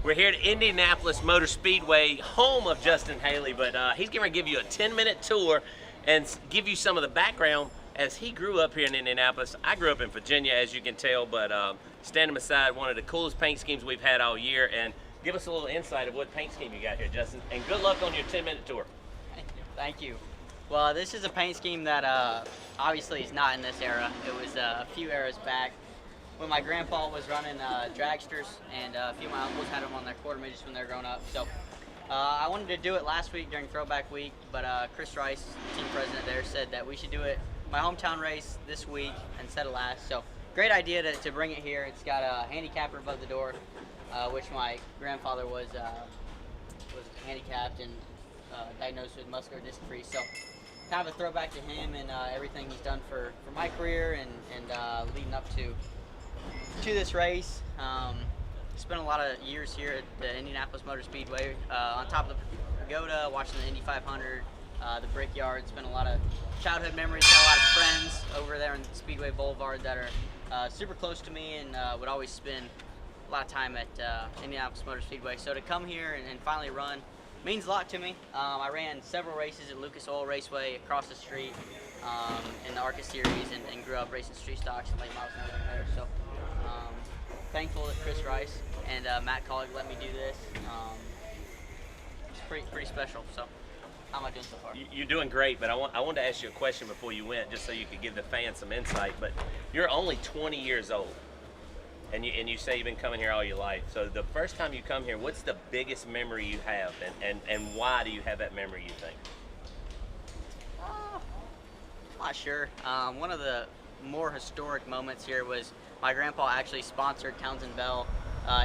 We're here at Indianapolis Motor Speedway, home of Justin Haley, but he's going to give you a 10-minute tour and give you some of the background as he grew up here in Indianapolis. I grew up in Virginia, as you can tell, but standing beside one of the coolest paint schemes we've had all year, and give us a little insight of what paint scheme you got here, Justin, and good luck on your 10-minute tour. Thank you. Well, this is a paint scheme that obviously is not in this era. It was a few eras back when my grandpa was running dragsters, and a few of my uncles had them on their quarter midgets when they were growing up. So I wanted to do it last week during Throwback Week, but Chris Rice, team president there, said that we should do it my hometown race this week instead of last. So great idea to bring it here. It's got a handicapper above the door, which my grandfather was handicapped and diagnosed with muscular dystrophy. So kind of a throwback to him and everything he's done for my career and leading up to this race. Spent a lot of years here at the Indianapolis Motor Speedway on top of the pagoda, watching the Indy 500, the Brickyard. Spent a lot of childhood memories, got a lot of friends over there in Speedway Boulevard that are super close to me and would always spend a lot of time at Indianapolis Motor Speedway. So to come here and finally run means a lot to me. I ran several races at Lucas Oil Raceway across the street in the ARCA Series and grew up racing street stocks and late models and everything there. So thankful that Chris Rice and Matt Collick let me do this. It's pretty special. So how am I doing so far? You're doing great, but I wanted to ask you a question before you went, just so you could give the fans some insight. But you're only 20 years old, and you say you've been coming here all your life. So the first time you come here, what's the biggest memory you have, and why do you have that memory, you think? I'm not sure. One of the more historic moments here was my grandpa actually sponsored Townsend Bell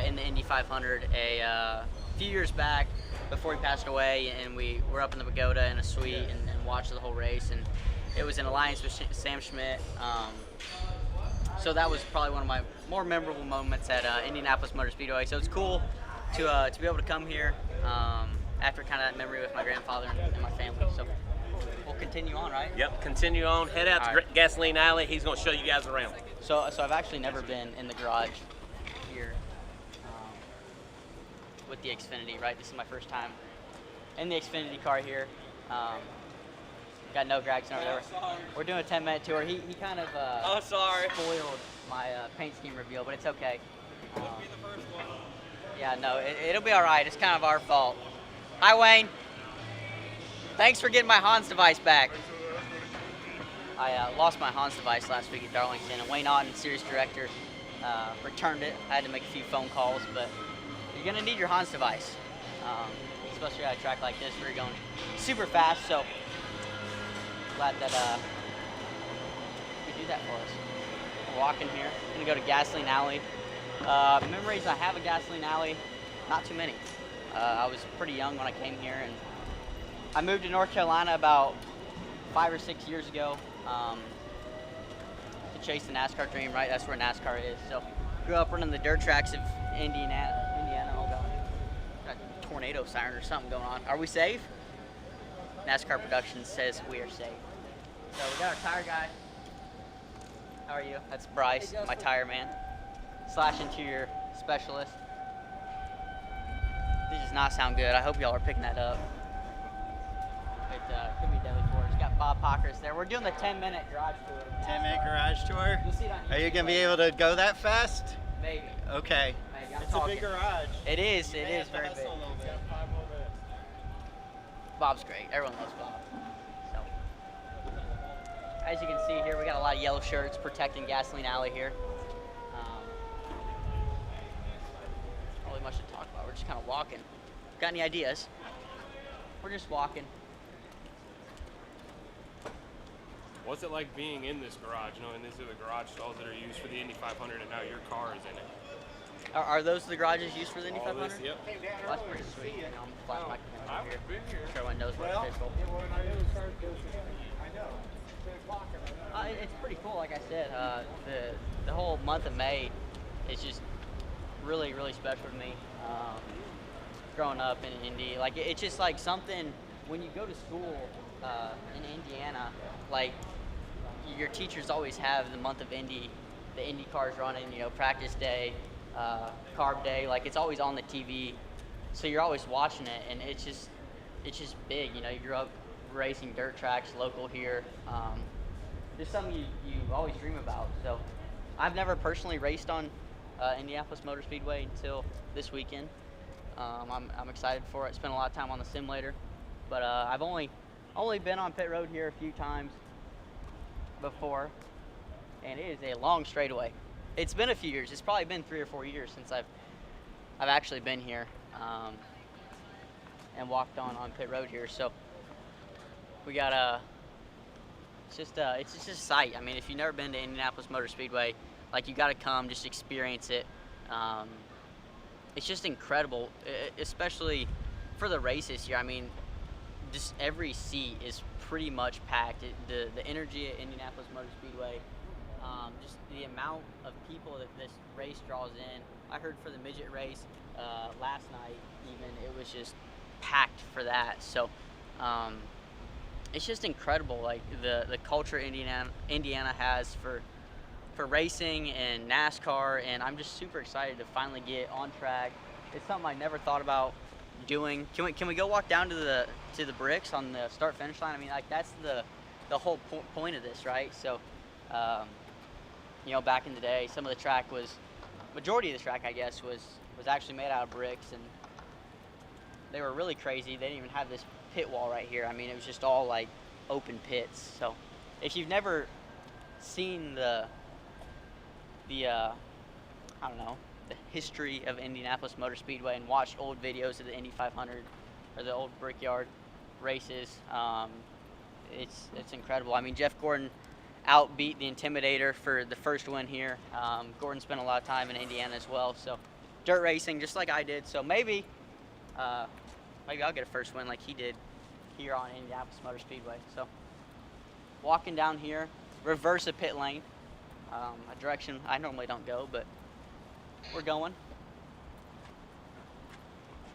in the Indy 500 a few years back before he passed away, and we were up in the pagoda in a suite and watched the whole race, and it was an alliance with Sam Schmidt. So that was probably one of my more memorable moments at Indianapolis Motor Speedway. So it's cool to be able to come here after kind of that memory with my grandfather and my family. So we'll continue on, right? Yep, continue on. Head out to Gasoline Alley. He's going to show you guys around. So I've actually never been in the garage here with the Xfinity, right? This is my first time in the Xfinity car here. Got no Gregson over there. We're doing a 10-minute tour. He kind of spoiled my paint scheme reveal, but it's okay. Yeah, no, it'll be all right. It's kind of our fault. Hi, Wayne. Thanks for getting my Hans device back. I lost my Hans device last week at Darlington, and Wayne Otten, series director, returned it. I had to make a few phone calls, but you're going to need your Hans device, especially at a track like this where you're going super fast. So glad that you do that for us. We're walking here. I'm going to go to Gasoline Alley. Memories I have of Gasoline Alley, not too many. I was pretty young when I came here, and I moved to North Carolina about 5 or 6 years ago to chase the NASCAR dream, right? That's where NASCAR is. So grew up running the dirt tracks of Indiana. Oh God, got a tornado siren or something going on. Are we safe? NASCAR Productions says we are safe. So we got our tire guy. How are you? That's Bryce, my tire man / interior specialist. This does not sound good. I hope y'all are picking that up. It could be deadly for us. Got Bob Pockers there. We're doing the 10-minute garage tour. 10-minute garage tour? You'll see it on YouTube. Are you going to be able to go that fast? Maybe. Okay. Maybe. It's a big garage. It is. It is very big. Bob's great. Everyone loves Bob. So, as you can see here, we got a lot of yellow shirts protecting Gasoline Alley here. Not really much to talk about. We're just kind of walking. Got any ideas? We're just walking. What's it like being in this garage, knowing these are the garage stalls that are used for the Indy 500 and now your car is in it? Are those the garages used for the Indy 500? This, yep. Well, that's pretty sweet. You know, I'm flash my camera here. Everyone knows what's official. It's pretty cool, like I said. The whole month of May is just really, really special to me. Growing up in Indy, like it's just like something when you go to school in Indiana, like your teachers always have the month of Indy, the Indy cars running, you know, practice day, carb day. Like it's always on the TV, so you're always watching it, and it's just big. You know, you grew up racing dirt tracks local here. Just something you always dream about. So I've never personally raced on Indianapolis Motor Speedway until this weekend. I'm excited for it. Spent a lot of time on the simulator, but I've only been on pit road here a few times before, and it is a long straightaway. It's been a few years. It's probably been 3 or 4 years since I've actually been here and walked on pit road here. So we got it's just a sight. I mean, if you've never been to Indianapolis Motor Speedway, like you got to come, just experience it. It's just incredible, especially for the race this year. I mean, just every seat is pretty much packed. The energy at Indianapolis Motor Speedway, just the amount of people that this race draws in. I heard for the midget race last night, even it was just packed for that. So it's just incredible, like the culture Indiana has for racing and NASCAR, and I'm just super excited to finally get on track. It's something I never thought about doing. Can we go walk down to the bricks on the start finish line? I mean, like that's the whole point of this, right? So you know, back in the day, some of the track majority of the track, I guess, was actually made out of bricks, and they were really crazy. They didn't even have this pit wall right here. I mean, it was just all like open pits. So if you've never seen the I don't know, the history of Indianapolis Motor Speedway and watched old videos of the Indy 500 or the old Brickyard races, it's incredible. I mean, Jeff Gordon outbeat the Intimidator for the first win here. Gordon spent a lot of time in Indiana as well, so dirt racing just like I did. So maybe I'll get a first win like he did here on Indianapolis Motor Speedway. So walking down here, reverse a pit lane. A direction I normally don't go, but we're going.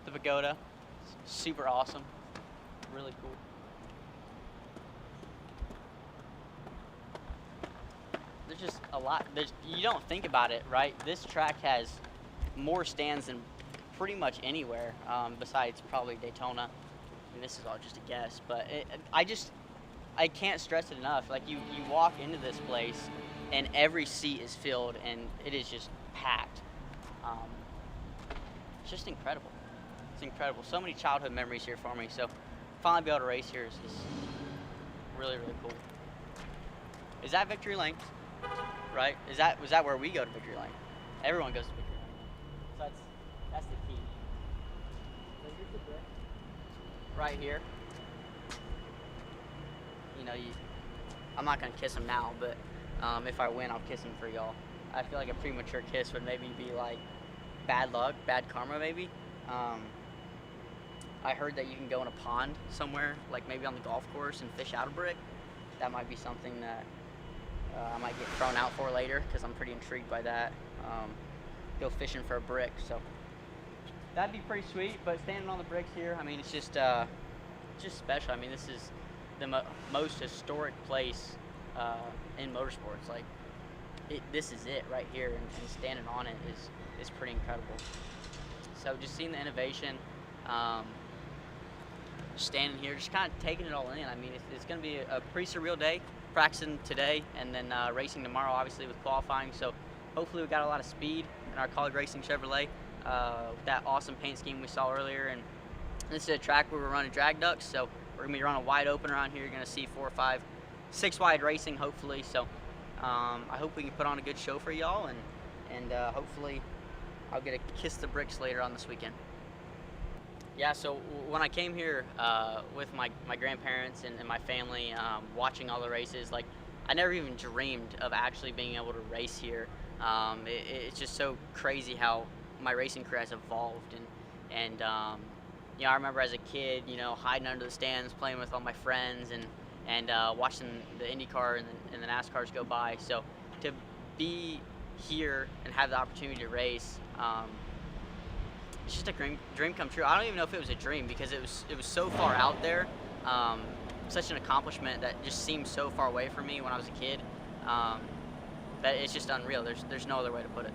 The pagoda, super awesome, really cool. There's just a lot. You don't think about it, right? This track has more stands than pretty much anywhere besides probably Daytona. And this is all just a guess, but I can't stress it enough. Like you walk into this place, and every seat is filled, and it is just packed. It's just incredible. It's incredible. So many childhood memories here for me. So finally be able to race here is really, really cool. Is that Victory Lane? Right? Was that where we go to Victory Lane? Everyone goes to Victory Lane. So that's the key. So here's the brick. Right here. You know, I'm not gonna kiss him now, but if I win, I'll kiss him for y'all. I feel like a premature kiss would maybe be like bad luck, bad karma maybe. I heard that you can go in a pond somewhere, like maybe on the golf course, and fish out a brick. That might be something that I might get thrown out for later, because I'm pretty intrigued by that. Go fishing for a brick, so that'd be pretty sweet. But standing on the bricks here, I mean, it's just special. I mean, this is the most historic place in motorsports. Like this is it right here, and standing on it is pretty incredible. So just seeing the innovation, standing here, just kind of taking it all in. I mean, it's going to be a pretty surreal day, practicing today and then racing tomorrow, obviously with qualifying. So hopefully we got a lot of speed in our college racing Chevrolet with that awesome paint scheme we saw earlier. And this is a track where we're running drag ducks, so we're going to be running wide open around here. You're going to see 4, 5, 6 wide racing, hopefully. So I hope we can put on a good show for y'all, and hopefully I'll get to kiss the bricks later on this weekend. Yeah, so when I came here with my grandparents and my family, watching all the races, like I never even dreamed of actually being able to race here. It's just so crazy how my racing career has evolved, and you know, I remember as a kid, you know, hiding under the stands, playing with all my friends, and watching the IndyCar and the NASCARs go by. So to be here and have the opportunity to race, it's just a dream come true. I don't even know if it was a dream, because it was so far out there, such an accomplishment that just seemed so far away from me when I was a kid, that it's just unreal. There's no other way to put it.